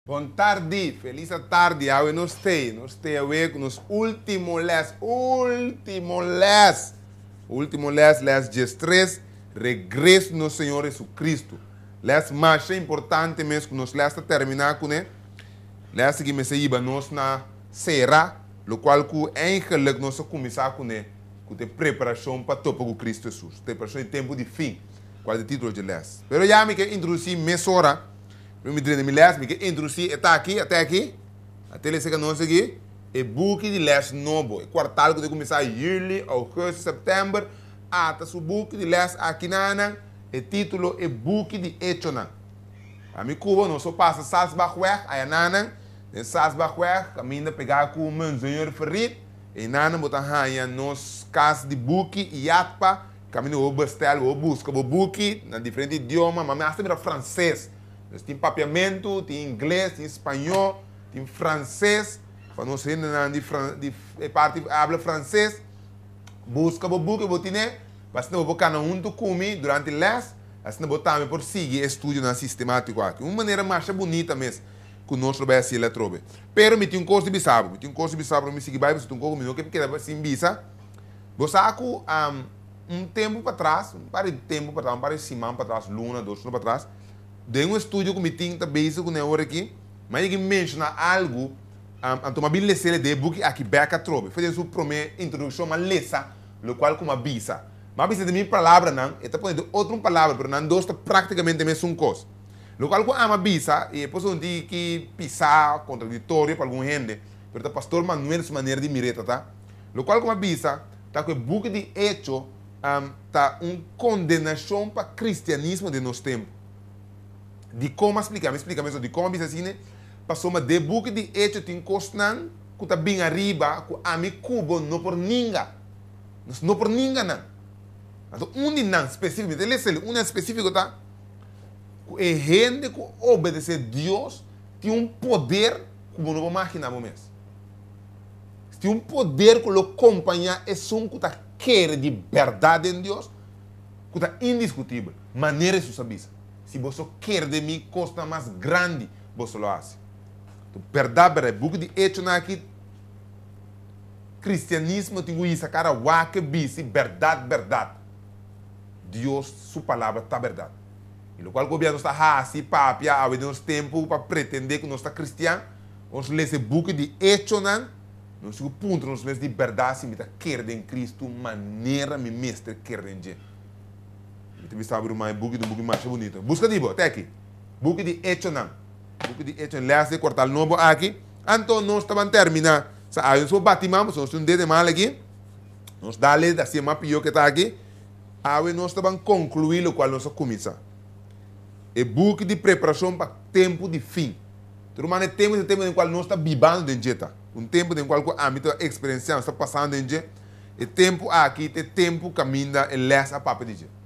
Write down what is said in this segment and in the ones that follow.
Bom tarde, feliz tarde, eu não estou a nos último les 13, regresso do Senhor Jesus Cristo. Les mais importante mesmo que nos lesta terminar com ele, les que me saiba nós na será, lo qual que eigenlijk nós começar com ele, com a preparação para topo com Cristo Jesus, preparação de tempo de fim, qual é o título de les. Pero já me quer introduzir mesora. Eu me digo, me que introduzir até aqui, até ele chega nós aqui, e book de les novo, o quartal que começar julho, agosto, setembro, até o book de les aqui na o título é book de Echona. A mim Cuba não só passa Salzbachweg, aí nana, em Salzbachweg, caminha pegar com o Monsenhor Ferrit, e nana botar aí nos casos de book e atpa, caminha o bastel, o busca o book na diferente idioma, mas até mesmo francês. Tem papiamento, tem inglês, tem espanhol, tem francês. Para nós ir de parte habla francês, busca o book, botine, basta não botar junto comigo durante les, assim não botar por seguir estudo na sistemático aqui. Uma maneira mais bonita mesmo que nós vai se lá trobe. Pero me tem um curso de bisabo, me seguir vai, você tem um curso meu que me queda assim bisa. Você com tempo para trás, um par de tempo para trás, um par de semana para trás, luna, 2 para trás. De um estúdio que me tinha base com hora aqui, mas ele menciona algo, então uma bilhete de book aqui beca trobe. Foi a sua primeira introdução, uma lesa, o qual como avisa. Mas avisa de minha palavra não, está pondo outra palavra, mas não dosta praticamente mesmo coisa. O qual como avisa e depois eu digo que pisar contraditório para algum gente, mas o pastor Manuel sua maneira de mireta, tá? O qual como avisa, tá que o book de hecho tá condenação para cristianismo de nosso tempo. De como explicar mesmo, de como a assim, passou uma debug de hecho tem costan, que está bem arriba, que a mim cubo não por ninguém. Não por ninguém, não. Então, não especificamente, ele é específico, tá? É gente que obedece a Deus, tem um poder que não vou imaginar mesmo. Tem um poder que o acompanha, é um que está quer de verdade em Deus, que está indiscutível. Maneira de saber. Se você quer de mim, costa mais grande, você lo faz. Então, verdade, book de hecho aqui, cristianismo tem isso, cara, waque, bici, verdade. Deus, sua palavra está verdade. E o qual o governo está assim, papia, há uns tempos para pretender que nós está cristiano, nós lemos book de hecho, não sei o ponto, nós lemos de verdade, se me quer em Cristo, maneira, me mestre quer em Jesus. Você sabe uma book mais bonito. Busca de até aqui. Book de Echonam. Book de Echonam. Leia-se cortar novo aqui. Então, nós estamos terminando. Aí, nós batimos, nós temos um dedo mal aqui. Nós dá-lhe assim uma pior que está aqui. Aí, nós estamos concluir o qual nós começamos. É book de preparação para tempo de fim. Então, é tempo no qual nós estamos vivendo dentro de jeito. Um tempo no qual a minha experiência está passando dentro de jeito. É tempo aqui, é tempo caminha e lessa a papo de jeito.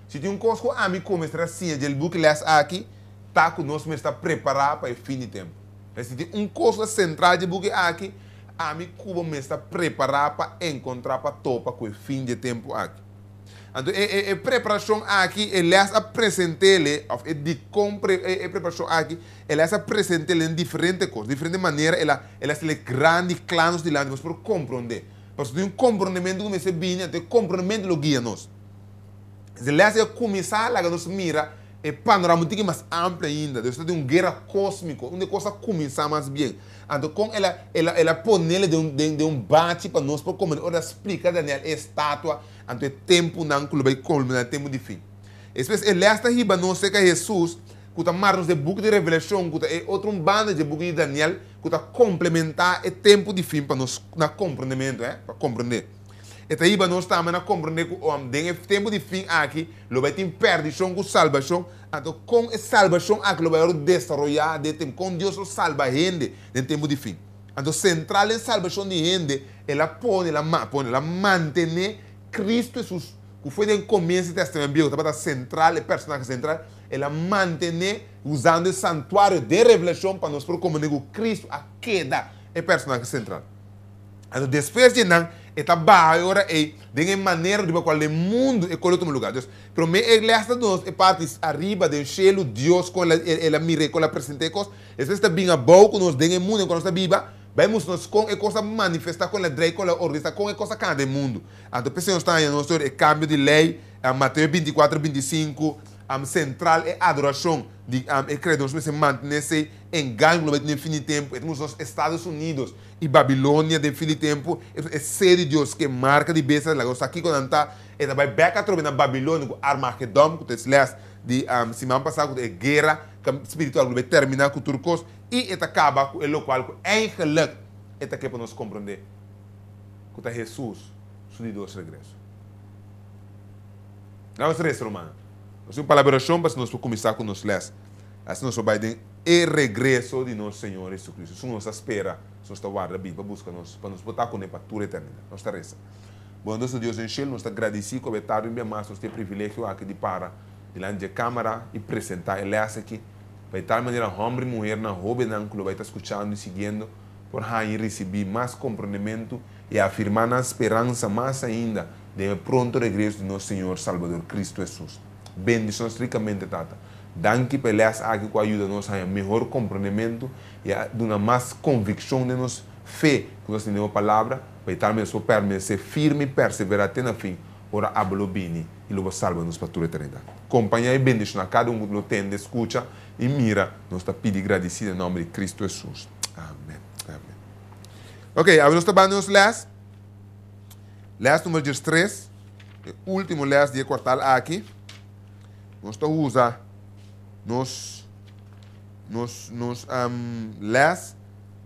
Se tem coisa que a mim começar assim, o book les aqui, tá conosco, está preparado para o fim de tempo. Se tem coisa central do book aqui, a mim está preparado para encontrar, para topar com o fim de tempo aqui. Então, a preparação aqui, ele apresenta-lhe, a preparação aqui, ele apresenta-lhe em diferentes coisas, de diferente maneira, ela tem grandes clanos de lá, mas para compreender. Porque tem compreendimento que você vinha, tem compreendimento que guia-nos. Se lessa começar a nos mira, é panorama muito mais amplo ainda. Deus tem uma guerra cósmica, onde a coisa começar mais bem. Então, com ela põe ele de um bate para nós, para como ela explica Daniel, é estátua, então é tempo não que vai culminar, tempo de fim. Espécie, ele está riba, não sei que é Jesus, que está marcando de book de revelação, que é outro bando de book de Daniel, que está complementar o tempo de fim para nós, na compreendimento, para compreender. Então, aí nós estamos a compreender que o tempo de fim aqui, ele vai ter perdição com salvação. Então, com a salvação aqui, ele vai desenvolver de tempo. Com Deus, ele salva a gente no tempo de fim. Então, central em salvação de gente, ela mantém Cristo Jesus, que foi no começo do Testamento Bíblico, estava central, o personagem central, ela mantém usando o santuário de revelação para nós comunicar com Cristo, a queda é personagem central. Então, depois de não, está baixo agora de maneira de qual o mundo é colocado no lugar. Pero me igreja nós é parte arriba do cielo, Deus com ela mire com ela presente coisa. Essa está bem a boa com nós de mundo quando está viva. Vamos nós com a coisa manifestar com a direita, com a organização, com a coisa cada mundo. Então pessoas estão aí nós é cambio de lei, Mateus 24:25, central é adoração de credo nós se manter se engano no fim de tempo. Temos os Estados Unidos e Babilônia de fim de tempo é sede de Deus que marca de besta lá nós aqui quando está vai back a trobe na Babilônia com Armagedon com os les de semana passada com a guerra espiritual que vai terminar com turcos e acaba com o local com eigenlijk que para nós compreender que é Jesus seu Deus regresso. Não é resto romano. Nós temos palavra para nós começar com nos les. Assim nós vai ter o regresso de nosso Senhor Jesus Cristo. Isso nós espera, nós está guarda a Bíblia, busca nós para nos botar com ele para toda a eternidade. Nós está resta. Bom, nosso Deus em céu, nós está agradecido com o estar em mais nós temos privilégio aqui de para diante da câmara e apresentar ele aqui. Vai tal maneira homem e mulher na roupa não que vai estar escutando e seguindo por aí receber mais compreendimento e afirmar na esperança mais ainda de pronto regresso de nosso Senhor Salvador Cristo Jesus. Bendições ricamente, Tata. Danke pelas aqui que ajuda nós a melhor compreendimento e a dar mais convicção de nós fé que nós temos a palavra para tal maneira permanecer firme e perseverar até no fim. Ora hablo bene e logo salva-nos para toda a eternidade. Companhia e bendição a cada um que nos tem, escuta e mira. Nós está pedindo agradecido em nome de Cristo Jesus. Amém. Amém. Ok, agora nós estamos nos les. Les número 3. O último les de quartal aqui. Nós estamos usando nos les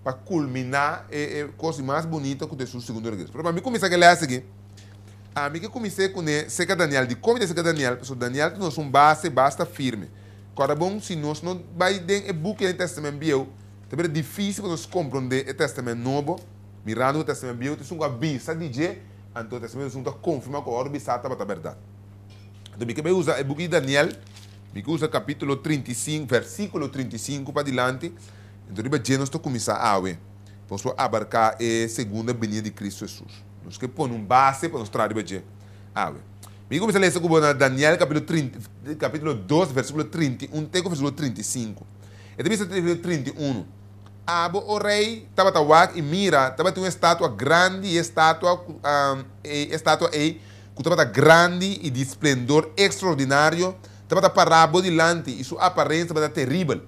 para culminar a coisa mais bonita que Jesus segundo a igreja. Para mim, começar a ler aqui. A mim que comecei com o Seca Daniel, de como é Seca Daniel, porque Daniel nós base basta firme. Agora, bom, se nós não vai ter o book do Testamento Bíblico, também é difícil para nós compreender o Testamento Novo, mirando o Testamento Bíblico, tem uma bisa de G, então o Testamento não confirma que a hora bisa está a verdade. Então, me que usa o book de Daniel, me usa capítulo 35, versículo 35 para adiante, então já nós começar a ver, para abarcar a segunda vinda de Cristo Jesus. Nós que põe base para nós trazer para a ver. Me começa a ler com Daniel, capítulo 2, versículo 31, até o versículo 35. E também o versículo 31. O rei estava e mira, estava uma estátua grande e estátua que estava grande e de esplendor extraordinário, estava parado diante e sua aparência estava terrível.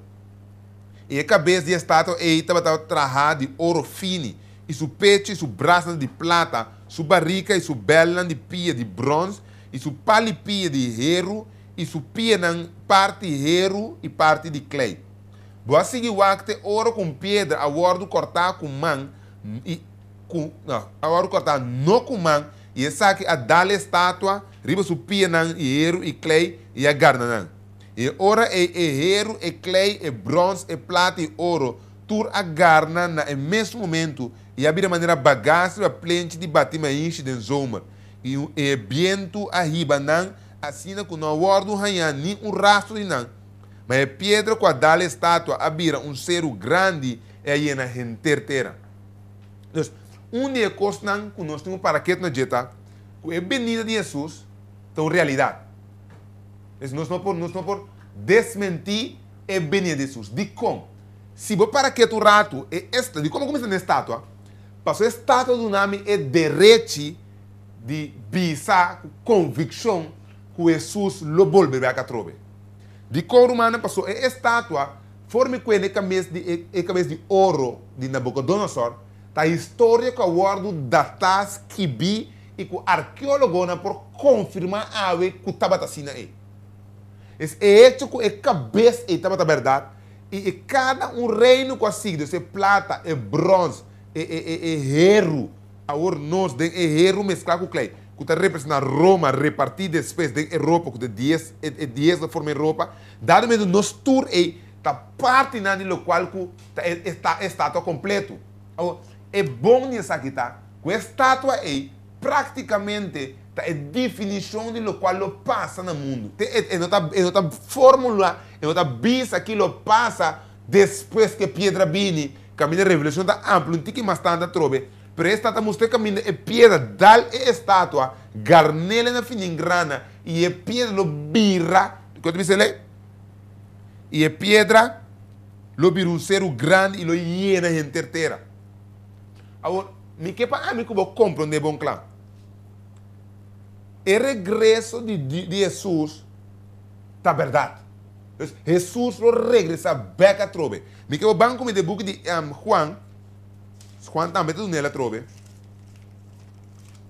E a cabeça da estátua estava trajada de ouro fino, e seu peito e seu braço de prata, sua barriga e sua bela de pia de bronze, e sua palipia de ferro, e sua pia na parte de ferro e parte de clay. Boa seguir o ouro com pedra, a ouro cortar com mão, a ouro cortar não com mão, e essa aqui a dar a estátua, riba sua pia na ferro e clay, e a garna. E ora é ferro, é clay, é bronze, é prata e ouro, tur a garna no mesmo momento, e havia de maneira bagaço a plente de batima enche de zomer. E o vento arriba não, assim que não guarda nem um rastro de não. Mas a pedra com a dala estátua havia um ser grande e aí na terra. Então, dia coisa que nós temos para que na jeta, com a venida de Jesus, então realidade. Nós não por desmentir a venida de Jesus. De como? Se você para que tu rato é esta, de como começa na estátua, passou a estátua do nome é derrete de bisa convicção que Jesus lo volverá a trobe. De cor humana passou a estátua forma com a cabeça de ouro de Nabucodonosor, a história que o guardo datas que vi e que o arqueólogo por confirmar a que estava assim aí. É hecho que a cabeça estava a verdade. E cada reino que sigue, se plata, é bronze, é ferro, a nós de ferro mesclado com clay, que está representando Roma, repartida depois de Europa, que é 10 da forma de Europa, dado mesmo nos tour está parte na do qual está estátua completo. É bom nisso aqui, tá? Com a estátua aí, praticamente, é a definição de lo qual passa no mundo. É não fórmula, é não bisa que lo passa depois que pedra vini, caminho de revelação está amplo, não tem que mais tanta trobe. Presta a mostrar caminho e piedra, dal e estátua, garnele na finingrana, e a piedra lo birra, quando você lê? E a piedra lo birra um ser grande e lo llena gente inteira. Agora, me que para mim que vou compreender bom claro. O regresso de Jesus está verdade. Jesus lo regressa back a trove. Me que o banco me de book de Juan também tudo nela trove.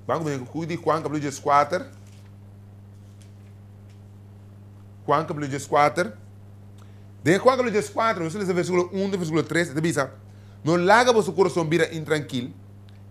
Banco me de Juan capítulo 4. Juan capítulo 4. De Juan capítulo 4, nós lemos versículo 1 e versículo 3, te diz: "No laga vosso coração vira intranquilo,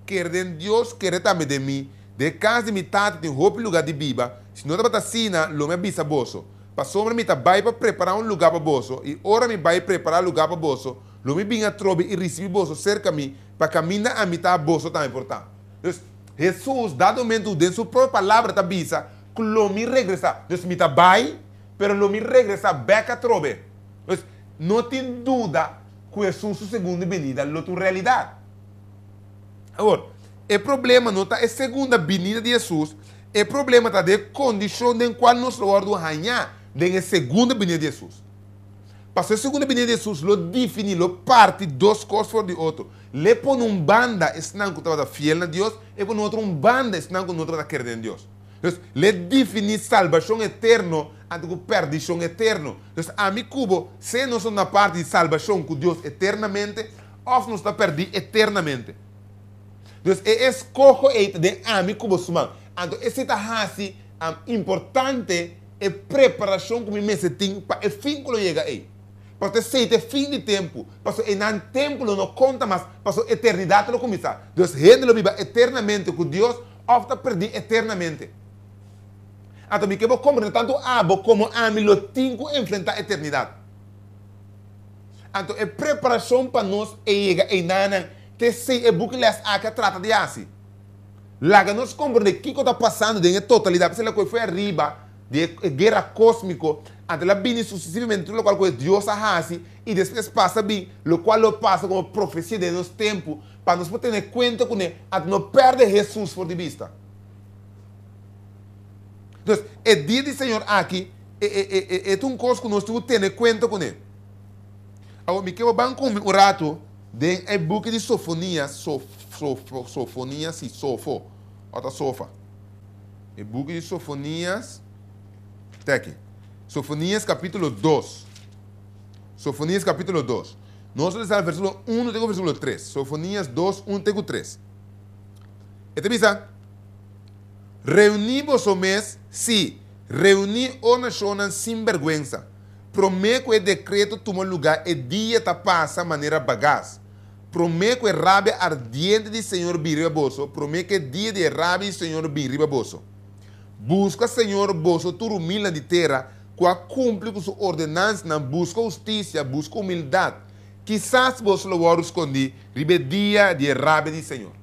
quer de Deus, quer também de mim, de casa de mitad tem roupa e lugar de biba, se não está sina, lo me avisa vosso. Para sombra me tá vai para preparar um lugar para vosso, e ora me vai preparar lugar para vosso, lo me vinha trobe e recebi vosso cerca me, para caminhar a mitad vosso tá importante." Então, Jesus, dado momento, de sua própria palavra, tá avisa, que lo me regressa. Então, me tá vai, pero lo me regressa back a trobe. Então, não tem dúvida que Jesus, sua segunda venida, é outra realidade. Agora, o problema não está a segunda venida de Jesus, o problema está de condição em qual nós vamos ganhar da segunda venida de Jesus. Para a segunda venida de Jesus, lo define, lo parte duas coisas fora de outro. Le põe banda, estão que estava fiel a Deus, e põe outra banda, estão que não estava querendo em Deus. Então, le define salvação eterna, antes que perdição eterna. Então, a mim, cubo, se nós somos na parte de salvação com Deus eternamente, ou nós está perdido eternamente. Então, escojo de a mim, cubo, sumão. Então, esse é importante, é preparação que me tem para o fim que chega aí. Porque se é fim de tempo, porque em tempo não conta mais, porque a eternidade não começa. Deus gente vive eternamente com Deus, ou está perdido eternamente. Então, me quero compreender tanto abo como a mim lo tenho que enfrentar a eternidade. Então, a preparação para nós chega em nana, que se é buque les a que trata de assim. Lá que nós compreendemos o que está passando em totalidade, porque se foi arriba de guerra cósmica, até lá vem sucessivamente o qual Deus hace e depois passa bem, o qual lo passa como profecia de nosso tempo, para nós poder ter conta com ele, a não perder Jesus por de vista. Então, o dia do Senhor aqui é uma coisa que nós temos que ter conta com ele. Agora, me quero banco um rato de book de Sofonias, Sofonias e Sofo, outra sofa. O book de Sofonias, está aqui. Sofonias capítulo 2. Sofonias capítulo 2. Nós vamos ler o versículo 1 até o versículo 3. Sofonias 2, 1 até o 3. Este diz: "Reuni vos o mês, sim, reuni o nação sem vergüenza. Prometo que o decreto toma lugar e dia ta passa maneira bagaz. Prometo que a rabia ardiente do Senhor virá vosso. Prometo que o dia de rabia do Senhor virá vosso. Busca, Senhor, vosso turumila de terra, que cumpre com sua ordenança, busca justiça, busca humildade. Quizás vos lo vão esconder, dia de rabia do Senhor."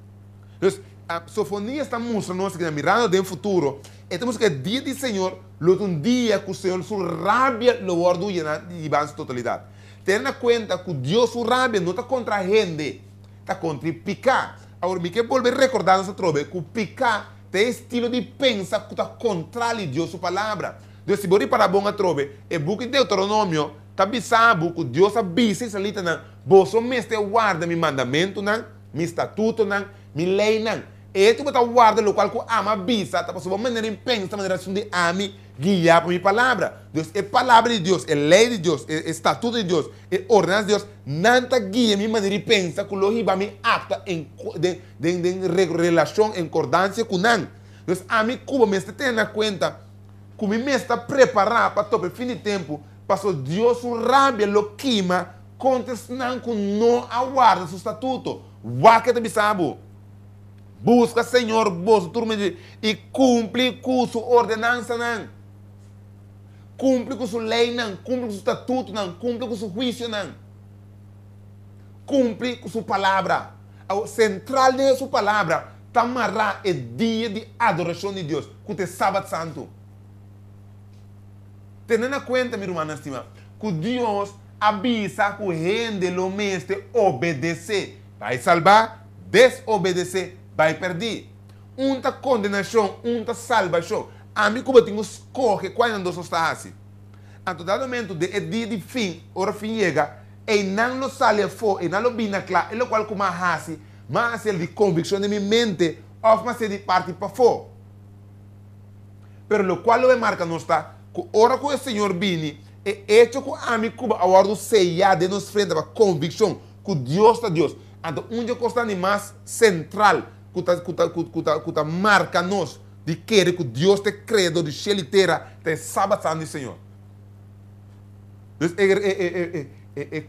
Então, a Sofonias está mostrando que mirando no futuro, e temos que o dia do Senhor, um dia que o Senhor, sua rabia, lo vai llenar de sua totalidade. Tendo em conta que Deus, sua rabia, não está contra a gente, está contra o pecado. Agora, me quero volver a recordar nossa trova, que o pecado tem estilo de pensar que está contra Deus, sua palavra. Deus, se você para bom a trove, e book de Deuteronômio, está bisabo que Deus avisa isso ali, você mestre guarda meu mandamento, meu estatuto, minha lei. E tu está guarda o qual que ama bisa, está passando uma maneira de pensar, uma maneira de ami, guiar para minha palavra. Deus, é palavra de Deus, é lei de Deus, é estatuto de Deus, é ordenança de Deus, nanta guia minha maneira de pensar, que lo riba me acta em relação, em concordância com nan. Deus, a mim, como me está tendo em conta, como me está preparado para todo o fim de tempo, para Deus o rabia lo queima, contra nan que não aguarda seu estatuto. Waket bisabo. Busca, Senhor, vosso turma e cumpre com sua ordenança, não. Cumpre com sua lei, não. Cumpre com seu estatuto, não. Cumpre com seu juízo, não. Cumpre com sua palavra. O central de sua palavra está amarrado é dia de adoração de Deus, que é sábado santo. Tendo em conta, minha irmã estima, que Deus avisa que o gente lo mestre obedecer. Vai salvar desobedecer, vai perder. Unta condenação, unta salvação. A mim como tenho escolhe quando nós está assim. A todo momento de dia de fim, hora fim chega, e não lo sale fora, e não lo bina claro, e lo qual como assim, mas ele de convicção de minha mente, ou mas ele de parte para fora. Pero lo qual lo marca não está, que hora que o Senhor vini, e hecho que a mim como a hora sellar de nos frente para convicção, que Deus está Deus. Então, onde costa mais central, que marca nós, de querer que Deus te credo, de cheliteira, te sabatando o Senhor. Então,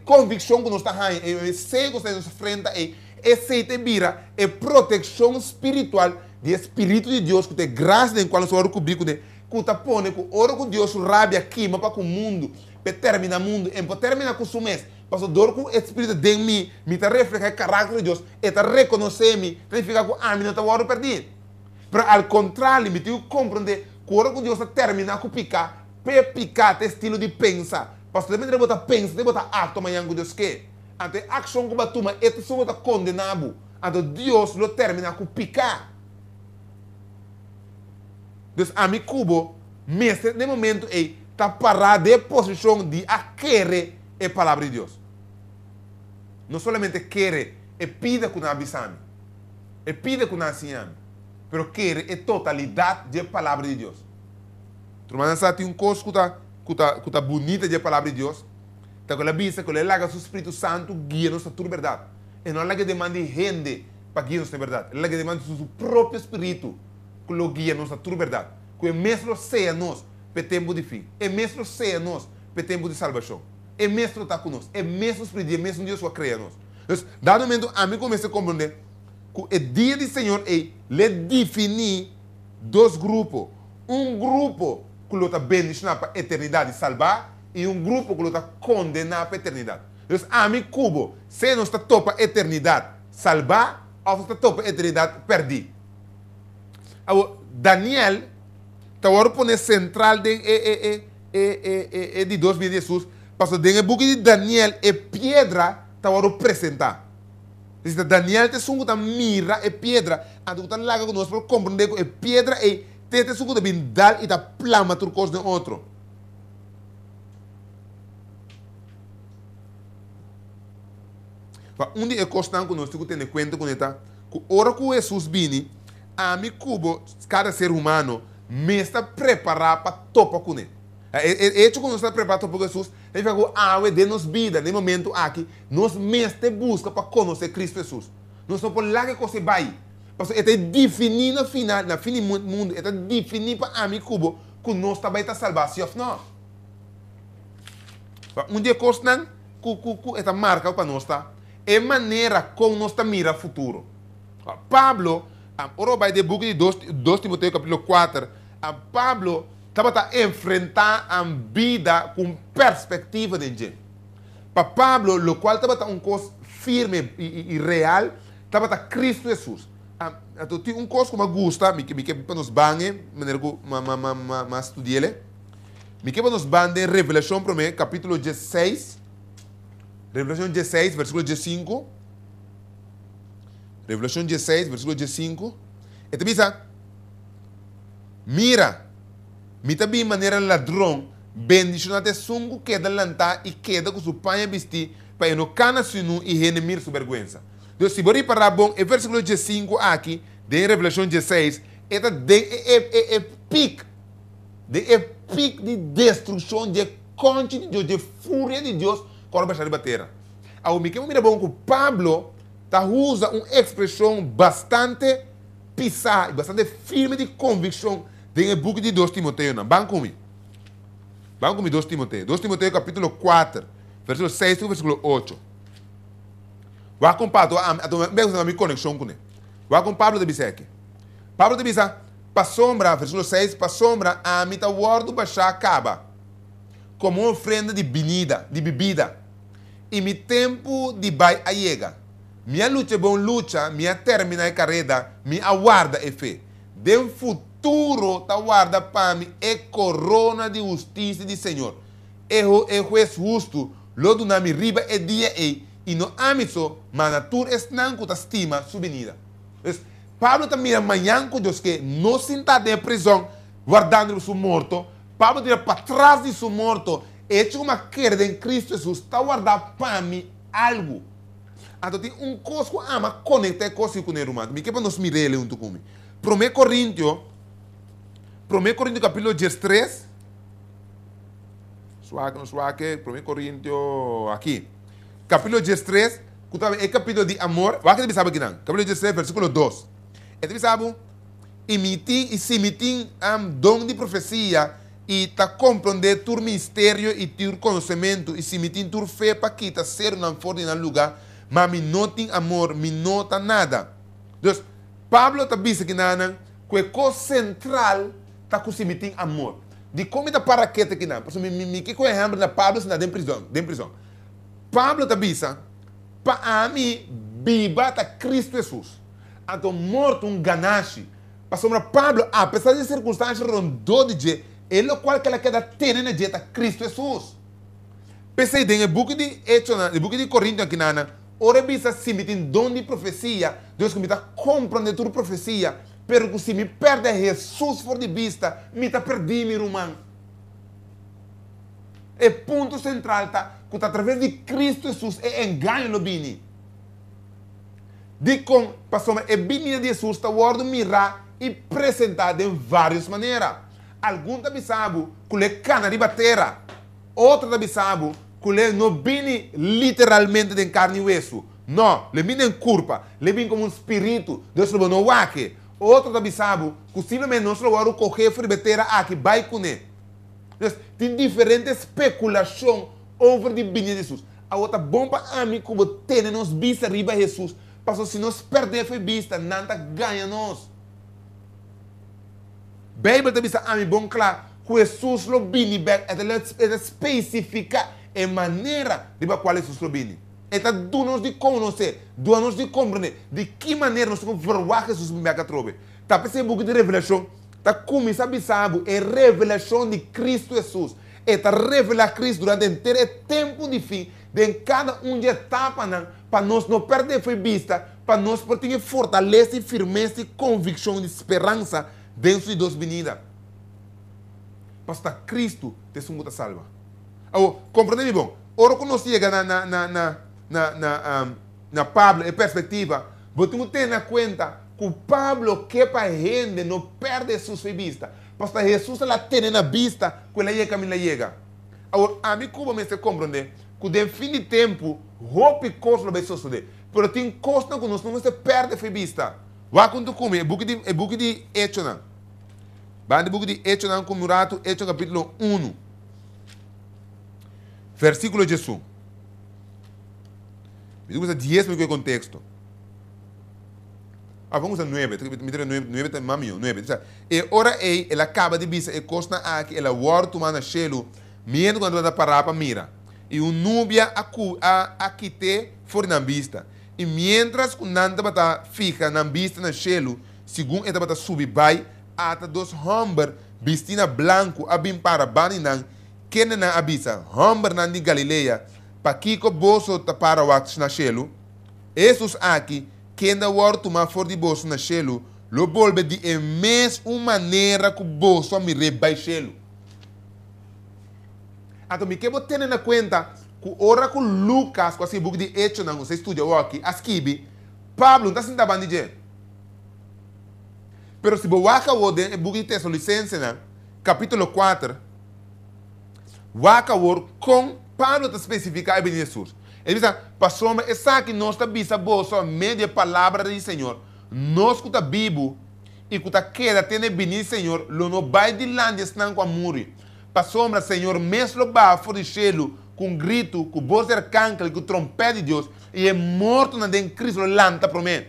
convicção que nós estamos aí, é cego que nos frente, é seite vira, é proteção espiritual, de Espírito de Deus, que te graça em qual nós vamos cobrir, que te põe, que ora que Deus rabia aqui, mas para o mundo, para terminar o mundo, e para terminar com o mês, para o dor que o Espírito de mim, me está refletindo o caráter de Deus, e está reconhecendo, significa que a mim não está perdido. Mas, ao contrário, me tenho que compreender que ora que Deus está terminando com picar, para picar esse estilo de pensar. Pastor, você deve pensar, deve botar ato amanhã que Deus quer. Até a ação que você toma, é só você condenado. Então Deus lo termina com picar. Então, a mim, Cubo, nesse momento, está parado de posição de querer a palavra de Deus. Não somente querer, pide que não avisame. Pide que não ensine. Mas querer a totalidade da palavra de Deus. Tu mas tem coisa que está bonita da palavra de Deus. Então, ela diz que ela o Espírito Santo guia-nos a toda verdade. E não é que demanda gente para guiar-nos a verdade. Ela que demanda o seu próprio Espírito que lo guia-nos a toda verdade. Que mesmo seja nós para tempo de fim. E mesmo seja nós para tempo de salvação. E mesmo está conosco. E mesmo o Espírito, mesmo Deus que cria nós. Então, dado momento, a mim comecei a compreender que o dia do Senhor é definir dois grupos. Um grupo que está bendicionado para a eternidade salvar e um grupo que está condenado para a eternidade. Então, a mim, Cubo, se não está topa a eternidade salvar, ou está topa a eternidade perder. Daniel, está agora pondo central de 2000 de Jesus, porque dentro do book de Daniel, é pedra, está agora apresentar. Daniel te sungu ta mira e pedra, então está lá que nós podemos compreender que pedra e te sungu ta bindal e ta plama turcos de outro. Onde é constante que nós temos que ter conta com esta, que ora que Jesus vini, a mim cubo, cada ser humano, me está preparado para topar com ele. É que nós está preparado para Jesus, ele fala que a água de nossa vida, no momento aqui, nós mesmo busca para conhecer Cristo Jesus. Nós não podemos lá que você vai. Porque ele está definindo no final, na fim do mundo, ele está definindo para a mim cubo, que nós também está salvar, se ou não. Um dia constante, que esta marca para nós está, é maneira como nós mira o futuro. Pablo, ora vai de book de 2 Timoteo capítulo 4, Pablo estava a enfrentar a vida com perspectiva de gente. Para Pablo, o qual estava um coisa firme e real, estava a Cristo Jesus. Então, tem um coisa que me gusta, que para nos banhe, maneira que eu estudei, me que para nos banhe Revelação para mim, capítulo 16, Revelação 16, versículo 15. Revelação 16, versículo 15. E te diz, mira, me também maneira ladrão, bendicionado sungo queda lantar e queda com sua panha vestir, para não cana sinu e renemir sua vergonha. Então, se você parar bom, o versículo 15 aqui, de Revelação 16, é pique de destruição, de conte de Deus, de fúria de Deus, quando vai bater. Ao me mira bom que Pablo usa uma expressão bastante pisada, bastante firme de convicção dentro do book de 2 Timoteo. Vamos comigo. 2 Timoteo. 2 Timoteo capítulo 4, versículo 6 e versículo 8. Vou acompanhar a minha conexão com ele. Vou acompanhar Pablo de Biseque. Pablo de Biseque, para sombra, versículo 6, para sombra, a mitad guardo baixar acaba, como uma ofrenda de bebida. E mi tempo de vai a chega. Minha luta é boa luta, minha termina a carreira, minha aguarda é fé. De futuro, ta guarda para mim é corona de justiça do Senhor. É juiz justo, lodo na mi riba é dia E no âmbito, mas a natura está com a estima sua venida. Então, Pablo também amanhã com Deus que não se está em prisão, guardando o seu morto. Pablo diz para trás de seu morto, hecho uma queda em Cristo Jesus, está guardado para mim algo. Então tem coisa que ama conectar com o irmão. Me que para nós mirar ele junto comigo. 1 Coríntios capítulo 13. Suaque, 1 Coríntios aqui. Capítulo 13, é capítulo de amor. Vai que você sabe aqui não. Capítulo 13, versículo 2. Você sabe, se emitem dom de profecia e tá compreender tu mistério e tu conhecimento e se emitem tu fé para que tá ser não for em lugar, mas me não tem amor, me nota nada. Então, Pablo está dizendo que não, que a coisa central está com se emitem amor. De como está para que aqui não? Porque me que com exemplo na Pablo está em prisão. Pablo está dizendo, para mim, viva está Cristo Jesus. Então, morto ganache. Para Pablo, apesar de circunstâncias rondou de dia, ele é qual que ela quer ter na dieta Cristo Jesus. Pensei em book de Hechos, no book de Coríntios aqui na ora bisa se me tem dom de profecia, Deus que me está compreendendo toda profecia, pero se me perde Jesus for de vista, me está perdendo meu irmão. O ponto central está que através de Cristo Jesus é engano no bini. De com, pastor, é bini de Jesus está guardado mirar e apresentado de várias maneiras. Alguns também sabem que ele cana de batera. Outros também sabem que ele não vem literalmente de carne e osso. Não, ele vem em curva. Ele vem como um espírito. Deus lo não aqui. Outros também sabem que simplesmente não se lo vai correr e batera aqui, vai com ele. Tem diferentes especulações over de vinha de Jesus. A outra bomba a mim como tem nos vista riba Jesus. Passou se nós perder a vista, nada ganha nós. Bíblia também diz a mim bom claro que Jesus lo bini é especifica a maneira de qual Jesus lo bini. Então, dá-nos de conhecer, dá-nos de compreender de que maneira nós vamos ver Jesus me trove. Tá pensando um pouco de revelação. Tá começando a saber é revelação de Cristo Jesus. É tá revelar Cristo durante inteiro tempo de fim, de cada de etapa para nós não perder a vista, para nós ter fortaleza, firmeza e convicção de esperança dentro de Deus venida. Pastor Cristo te sunguta salva. Compreende bom? Ora quando nós chega na Pablo, em perspectiva, você tem que ter na conta que o Pablo que para a gente não perde sua vista. Pastor Jesus ela tem na vista que ela chega, ela chega. Agora, a mim como me se compreende que de fim de tempo, roupa e coisa vai suceder. Mas tem coisa que nós não se perde a vista. Vai quando come, é book de Hechos. Vai no book de Hechos, como rato, Hechos capítulo 1. Versículo 18. Vamos a 10 porque é contexto. Vamos a 9. 9 mami, 9. E ora ela acaba de dizer, e costa aqui, ela guarda tomando chelo, mientras quando ela parar para mira. E o núbia aqui te for na vista. E mientras que nanda bata fica na vista na chelo, segundo ela bata subir vai, ata dos homens vestina branco abim para baninan, que na abisa, homens na de Galileia, para Kiko bolso para o wax na chelo. Jesus aqui, que ainda o tomar for de bolso na chelo, lo volve de mesma maneira que o bolso a me rebaixelo. Então, me quero ter na conta que ora com Lucas, com esse book de Hechos, não você estuda aqui, asquibi, Pablo não está sendo bandido. Pero se você ver o book de Tessalonicenses, capítulo 4, waka com Pablo está especificando bem Jesus. Ele diz, pastor, essa que nós está vista bolsa meia palavra do Senhor, nós que está vivo e que está queda tem bem Senhor, lo no vai de lá estão com a muri. Pastor, Senhor, mesmo vai fora de chelo, com grito, com voz de arcángel, com trompete de Deus, e é morto na dentro Cristo lanta para mim.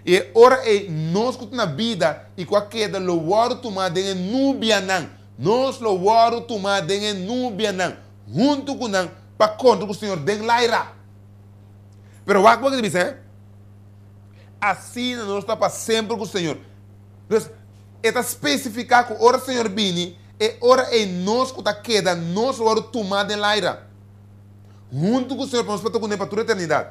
E ora é nós que na vida e com a queda lo guardo tomar de núbia não, nós lo guardo tomar de núbia não, junto com não, para contra o Senhor den laira. Pero o que diz, assim nós está para sempre com o Senhor. Então, está especificado que ora o Senhor vini, e ora é nós que está queda, nós lo guardo tomar den laira. junto com o Senhor, para nós para toda a eternidade.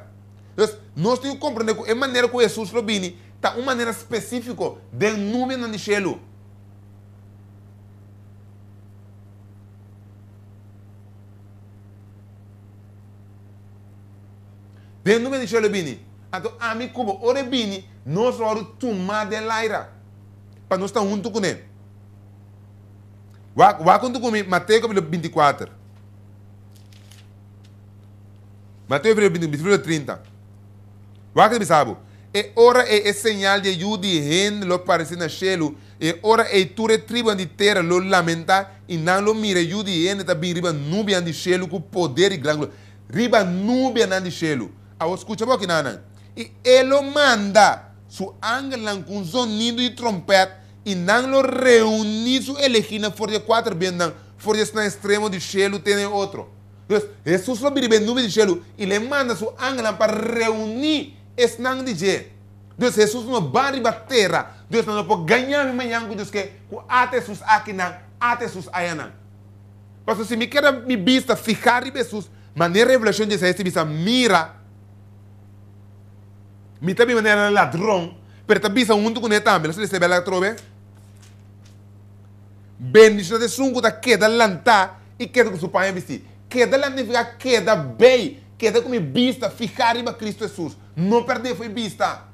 Então, nós temos que compreender que a maneira que Jesus lo vini, está uma maneira específica de nuvem no cielo. De nuvem no cielo vini. Então, a mim, como ora vini, nós vamos tomar de laira. Para nós estar junto com ele. Vá junto comigo, Mateus capítulo 24. Mateus 24, 30. Vá que sabe. E ora é señal de ajuda e gente lo parece na cielo. E ora é ture tribo de terra lo lamenta e não lo mira ajuda e gente também riba nubia de cielo com poder e grande. Riba nubia de cielo. Ah, escuta um pouquinho, Nana. E ele manda su ángel com sonido de trompeta e não lo reúne su elegina for de 4 bendan, for de na extremo de cielo tem outro. Então, Jesus lo biribe nube de cielo e le manda su ángel para reunir esse nang de je. Então, Jesus não vai riba terra. Deus não pode ganhar manhã com Deus que até sus aqui não, até sus aí não. Porque se me quer me vista ficar riba Jesus, maneira revelação de essa vista mira. Me também maneira ladrão, pero também são muito com ele também. Você recebe a trobe? Bendição de sungo da queda lantar e queda com seu pai vestir. Queda lá significa queda bem, queda com vista, ficar riba Cristo Jesus. Não perder foi vista.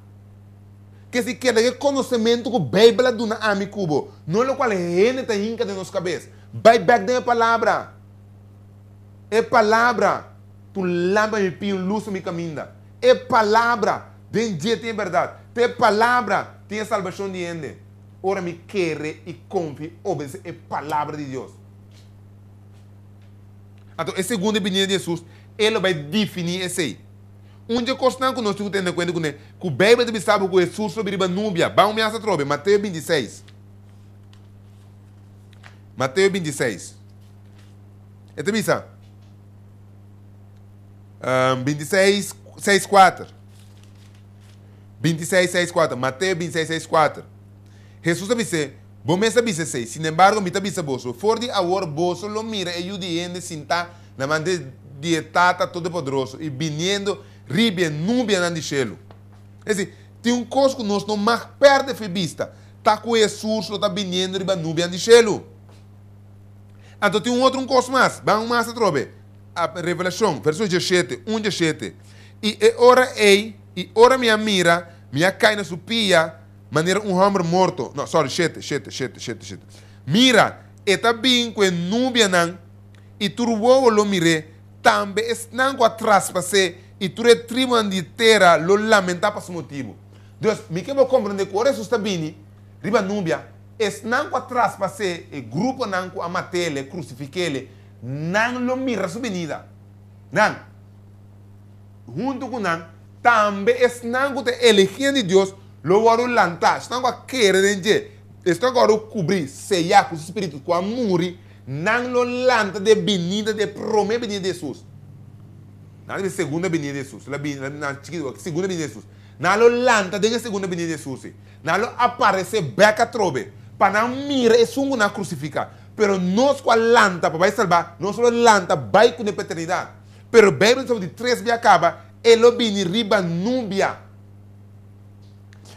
Que se queda que conhecimento que Bíblia do na ami cubo, não é o qual gente está inca de nossa cabeça. Vai back da palavra. É palavra. Tu lamba me pio luz me caminha. É palavra. Den dia tem verdade. Tem palavra, tem salvação de gente. Ora me quer e confie, obedecer a palavra de Deus. Então, a segunda vinda de Jesus, ele vai definir esse aí. Um dia constante que nós temos que ter em conta que o Bíblia deve saber que Jesus sobre a núbia. Vamos me essa trobe, Mateus 26. Mateus 26. É também isso. 26, 6, 4. 26, 6, 4. Mateus 26, 6, 4. Jesus disse, bom me sabe se sin embargo, me tabi sa boso. For de awor boso lo mira e yudiende sinta na mande dietata todo poderoso e viniendo ribia nubia na de cielo. É assim, tem um coisa que nós não mais perde de vista. Tá com Jesus lo tá viniendo riba nubia de cielo. Então tem um outro coisa mais. Vamos mais a trobe. A revelação, verso 17, 1, 17. E ora minha mira, minha cai na supia, maneira homem morto. Não, sorry, 7. Mira, eta bem com nubia nan, e tu lo mire, também estão com a traspase, e tu retribuam de terra, lo lamentar por esse motivo. Deus, me que vou compreender que Jesus está bem, riba nubia, estão com a traspase, e grupo nan com a matele, crucifiquele, não lo mira sua venida. Não. Junto com nan, também estão com a elegência de Deus, lo varo lantar, estão a querer de estão a cobrir, sellar com o Espírito, com a muri, não lo lanta de venida, de promessa venida de Jesus. Não é segunda venida de Jesus, segunda venida de Jesus. Não lo lanta de segunda venida de Jesus. Não lo aparece beca trobe, para não mirar e sungo na crucificar. Pero nós com a lanta, para vai salvar, nós lo lanta, vai com a eternidade. Pero a Bíblia sobre 3 via acaba, ele vini riba nubia.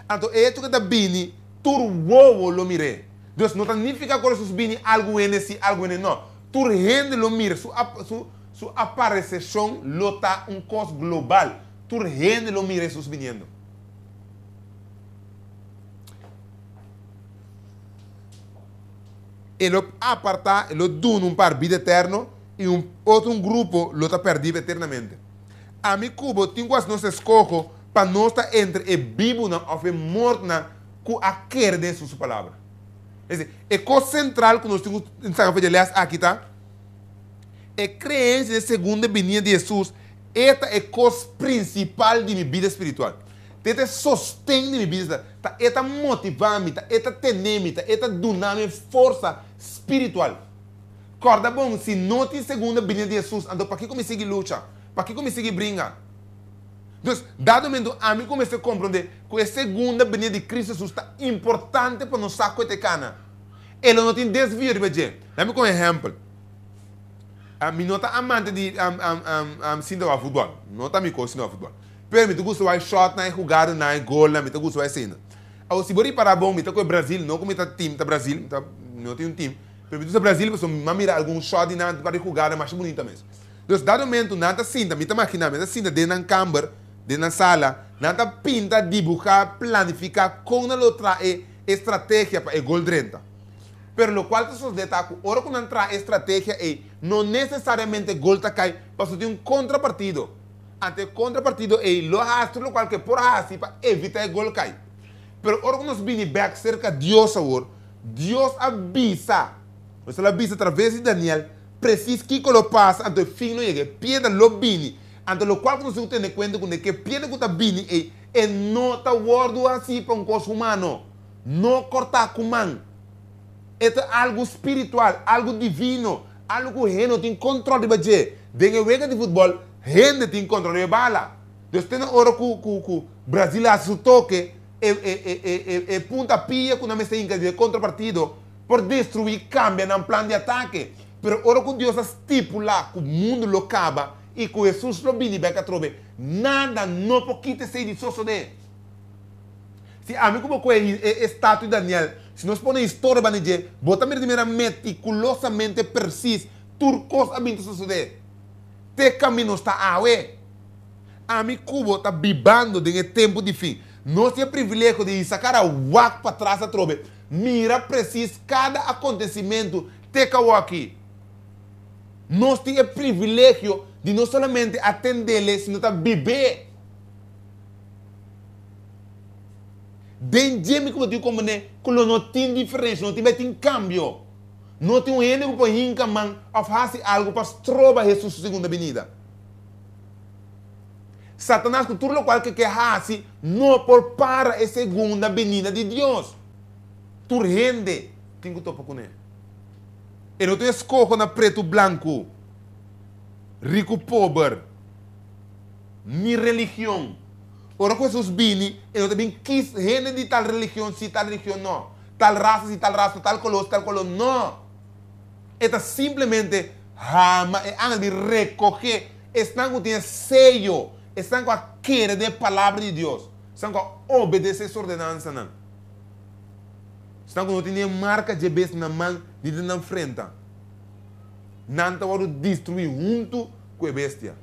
Então, é isso que está bem, turbo lo mire. Deus não significa que os bem algo nesse, algo nesse, não. Tu rende lo mire, sua aparição lo tá coisa global. Tu rende lo mire, sus viniendo. Ele aparta, ele dá para vida eterno e outro grupo lo tá perdido eternamente. A mim, Cubo, tem quase não se escolhe para nós estar entre o vivo ou o morto com a querer de sua palavra. É coisa central que nós temos que ler aqui, tá? É crença de segunda vinda de Jesus. Esta é a coisa principal de minha vida espiritual. Esta sustém de minha vida. Esta motiva-me, esta tem-me, esta dá-me força espiritual. Corda bom, se não tem segunda vinda de Jesus, então para que eu me siga luta? Para que eu me siga brinca? Então, dado momento, a mim comecei a compreender que a segunda vinda de Cristo Jesus está importante para nós sacar de cana. Ele não tem desvio de bem. Dá-me um exemplo. mim não tá amante de sinto a futebol. Não tá me cozinhando a futebol. Pero me gusta vai shot na jogada na gol na me gusta vai cena. Ao se bori para bom me tá com o Brasil, não como tá time tá Brasil, tá não tem time. Pero me gusta Brasil, você me mira algum shot na para jogada mais bonita mesmo. Então, dado momento nada sinta, me tá imaginando, me tá sinta dentro da câmara, dentro da sala, nada pinta, dibujar, planificar com a outra estratégia para o gol 30. Pero lo cual te destaco, ahora cuando entra estrategia no necesariamente gol te cae, pero tiene un contrapartido. Ante el contrapartido lo hace lo cual que por así para evitar el gol cae. Pero ahora cuando nos viene back cerca de Dios ahora, Dios avisa, o sea, avisa a través de Daniel, preciso que lo pasa ante el fin no llegue, piedra lo vini, ante lo cual nos tiene cuenta con que piedra que está vini no está guardo así para un cosa humano, no corta con man. Esto es algo espiritual, algo divino, algo que no tiene control de baje. Dentro de juego de fútbol, gente tiene control de bala. Entonces, tiene ahora que Brasil hace su toque, punta pilla con una mesa de contrapartido por destruir, cambia en plan de ataque. Pero ahora que Dios estipula que el mundo lo acaba y que Jesús lo viene y a trove, nada no puede quitarse de eso de. Si a mí como que estatua de Daniel, se nós põe a história para dizer, bota primeiro meticulosamente preciso, turcos a bem suceder. Te caminho está a ué. A mim Cuba está bibando de tempo de fim. Nós temos o privilégio de sacar a uac para trás a trobe. Mira preciso cada acontecimento te caiu aqui. Nós temos o privilégio de não somente atender-lhe, sino também viver. Dentro como digo como né, que não tem diferença, não tem cambio. Não tem um ene que pode encaminhar a fazer algo para trovar Jesus segunda venida. Satanás, que tudo o qual que faz, não por para a segunda venida de Deus. Tu rende, tem que topar com ele. E não te escolhe na preto branco, rico pobre, nem religião. Ora que Jesus vini, ele também quis gente de tal religião, se tal religião não. Tal raça, se tal raça, tal color, não. Ele simplesmente ama e de recoger. Estão com o sello, estão com a querer da palavra de Deus. Estão com a obedecer as ordenanças. Estão com a marca de besta na mão de na frente. Não está destruir junto com a bestia.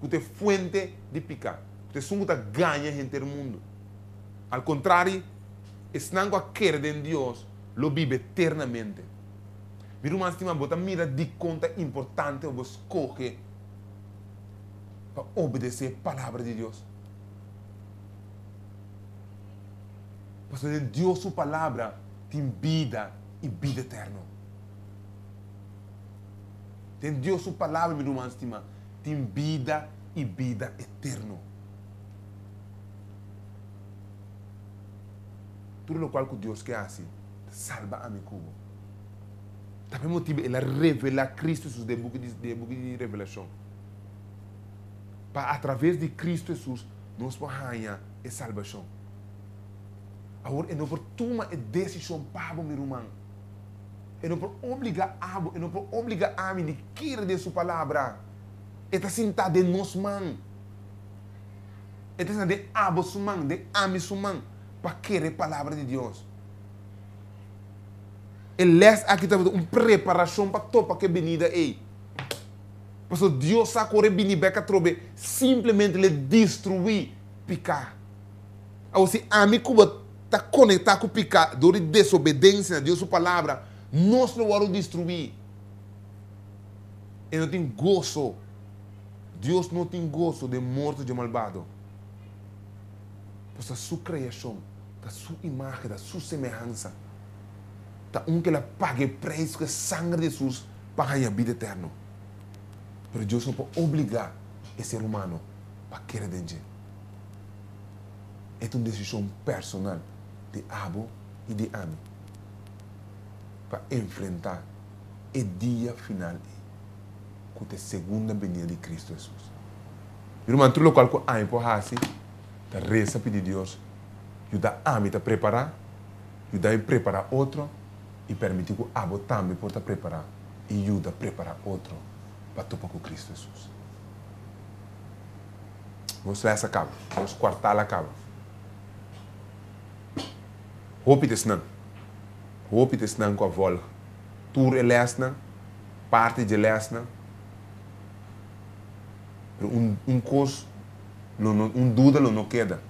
Com a fonte de picar. Te sunguta ganha gente do mundo. Al contrário, estão com a querer de Deus, lo vive eternamente. Mira uma estima, bota mira de conta importante o escolhe para obedecer a palavra de Deus. Porque Deus, sua palavra, tem vida e vida eterna. Tem Deus, sua palavra, mira uma estima, tem vida e vida eterna. Tudo o qual que Deus quer assim, salva a mim como. Também motivo ele revela Cristo Jesus de book de revelação. Para através de Cristo Jesus nós podemos ganhar a salvação. Agora ele não pode tomar a decisão para o meu irmão. Ele não pode obrigar a mim de querer de sua palavra. Ele está sentado em nossa mão. Ele está sentado de abo sua mão, de ame sua mão. Para querer a palavra de Deus. Ele aqui está uma preparação para toda a venida aí. Porque Deus sabe que ele vai trobe simplesmente ele destruir, picar. Ou se a mim está conectado com picar, dor de desobediência a Deus, sua palavra, nós não vamos destruir. Ele não tem gozo. Deus não tem gozo de morte de malvado. Porque a sua criação, da sua imagem, da sua semelhança, da que ela pague preço que é sangue de Jesus para ganhar a vida eterna. Mas Deus não pode obrigar esse ser humano para querer de É uma decisão personal de abo e de ame para enfrentar o dia final com a segunda venida de Cristo Jesus. Irmão, tudo o qual que há por assim, da reza pedir a Deus, ajuda a mim a preparar, ajuda a preparar outro e permitir que o abo também possa preparar e ajuda a preparar outro para topar com Cristo Jesus. Nós essa acaba, nós quartal acaba. Hoop te snang. Hoop te snang com a volga. Tour é lesna, parte de lesna. Coisa, dúvida não queda.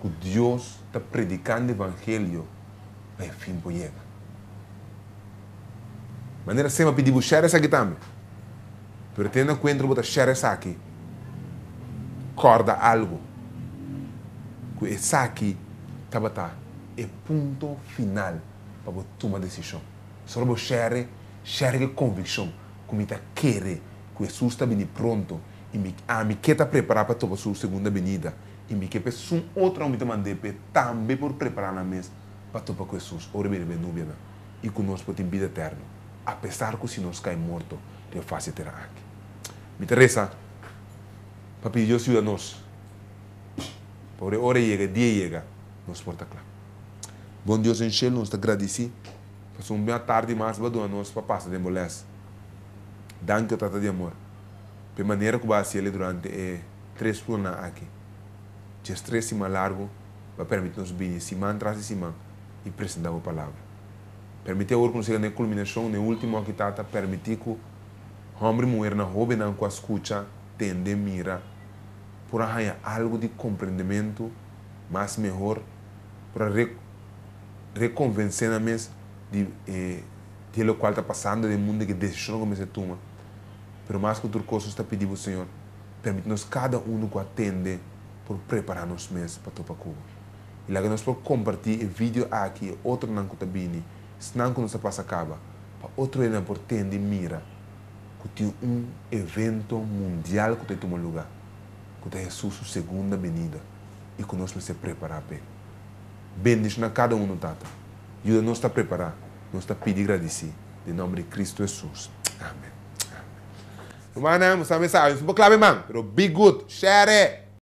Que Deus está predicando o evangelho para o fim por chegar. Maneira sempre pedir para share essa aqui também. Pero tendo em conta que share essa aqui. Corda algo. Que essa aqui está é ponto final para você tomar decisão. Só para share com convicção. Como está querer que Jesus está vindo pronto. E me está preparado para tomar sua segunda venida. E me quer pessoa outra me mandar também por preparar na mesa para tomar com Jesus. Ora bem, nubia e conosco tem vida eterna. Apesar que se nós cai morto, Deus faz terá aqui. Me interessa. Para pedir Deus ajuda nós. Por hora chega, dia chega, nos porta claro. Bom Deus em céu, nós te agradecemos. Passou uma tarde mais, vai doar nós para passar de moléstia. Danke, tata de amor. De maneira que vai ser durante 3 anos aqui. De 3 semanas largo, vai permitir nos vir semana atrás de semana e apresentar a palavra. Permitir que nós chegamos na culminação, no último que está, permitir que homem e mulher na roupa não com a escuta, tende mira, por arranhar algo de compreendimento mais melhor, para reconvencer a mesa de lo qual está passando, do mundo que decisão começa a tomar. Pero mais que outra coisa, está pedindo ao Senhor, permite-nos cada um que atende por preparar-nos mesmo para topar Cuba. E lá que nós podemos compartilhar o vídeo aqui, outro não que está vindo, se não que nos passa acaba, para outro ele não por tende mira, que tem evento mundial que tem lugar, que é Jesus sua segunda venida e que nós precisamos preparar para ele. Bendice na cada um, tata. Ajuda-nos a preparar, nós está pedindo agradecer, em nome de Cristo Jesus. Amém. Mana, musta mensagem, super clave, man. Pero be good, share it.